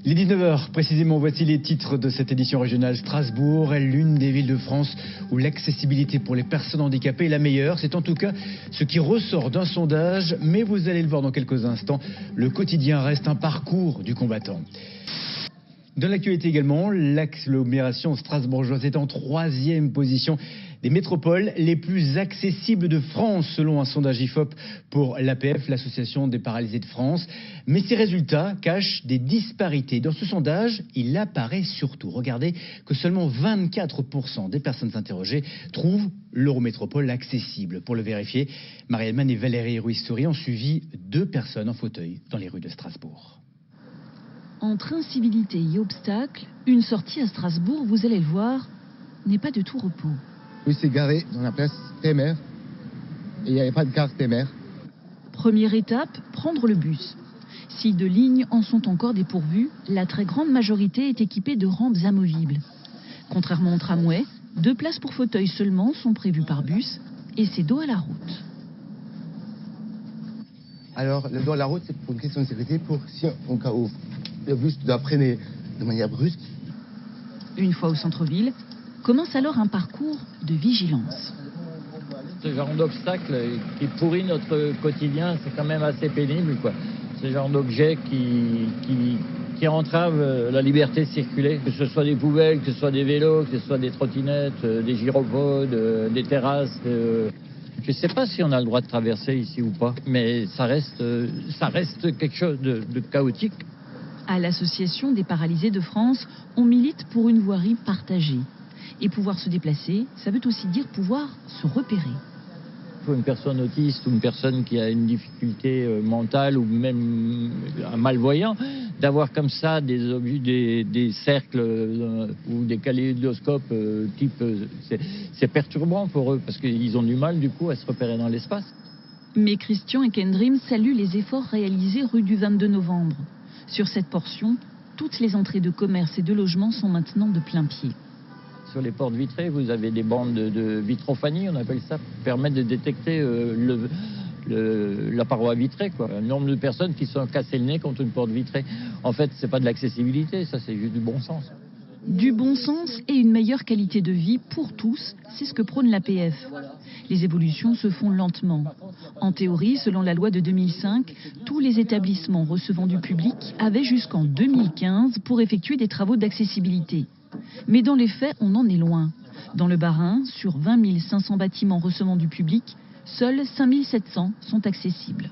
Les 19h, précisément, voici les titres de cette édition régionale. Strasbourg est l'une des villes de France où l'accessibilité pour les personnes handicapées est la meilleure. C'est en tout cas ce qui ressort d'un sondage, mais vous allez le voir dans quelques instants, le quotidien reste un parcours du combattant. Dans l'actualité également, l'agglomération strasbourgeoise est en 3e position des métropoles les plus accessibles de France, selon un sondage IFOP pour l'APF, l'Association des paralysés de France. Mais ces résultats cachent des disparités. Dans ce sondage, il apparaît surtout, regardez, que seulement 24% des personnes interrogées trouvent l'Eurométropole accessible. Pour le vérifier, Marielle Mann et Valérie Ruiz-Souris ont suivi 2 personnes en fauteuil dans les rues de Strasbourg. Entre incivilité et obstacles, une sortie à Strasbourg, vous allez le voir, n'est pas de tout repos. Oui, c'est garé dans la place Témer et il n'y avait pas de gare Témer. Première étape, prendre le bus. Si 2 lignes en sont encore dépourvues, la très grande majorité est équipée de rampes amovibles. Contrairement au tramway, 2 places pour fauteuil seulement sont prévues par bus et c'est dos à la route. Alors, le dos à la route, c'est pour une question de sécurité, pour si en cas où le bus doit freiner de manière brusque. Une fois au centre-ville, commence alors un parcours de vigilance. Ce genre d'obstacle qui pourrit notre quotidien, c'est quand même assez pénible, quoi. Ce genre d'objet qui entrave la liberté de circuler, que ce soit des poubelles, que ce soit des vélos, que ce soit des trottinettes, des gyropodes, des terrasses. Je ne sais pas si on a le droit de traverser ici ou pas, mais ça reste quelque chose de chaotique. À l'Association des paralysés de France, on milite pour une voirie partagée. Et pouvoir se déplacer, ça veut aussi dire pouvoir se repérer. Pour une personne autiste ou une personne qui a une difficulté mentale ou même un malvoyant, d'avoir comme ça des objets, des cercles ou des kaléidoscopes type, c'est perturbant pour eux parce qu'ils ont du mal du coup à se repérer dans l'espace. Mais Christian et Kendrim saluent les efforts réalisés rue du 22 novembre. Sur cette portion, toutes les entrées de commerce et de logement sont maintenant de plein pied. Sur les portes vitrées, vous avez des bandes de vitrophanie, on appelle ça, qui permettent de détecter la paroi vitrée, quoi. Un nombre de personnes qui sont cassées le nez contre une porte vitrée. En fait, c'est pas de l'accessibilité, ça c'est juste du bon sens. Du bon sens et une meilleure qualité de vie pour tous, c'est ce que prône l'APF. Les évolutions se font lentement. En théorie, selon la loi de 2005, tous les établissements recevant du public avaient jusqu'en 2015 pour effectuer des travaux d'accessibilité. Mais dans les faits, on en est loin. Dans le Bas-Rhin, sur 20 500 bâtiments recevant du public, seuls 5 700 sont accessibles.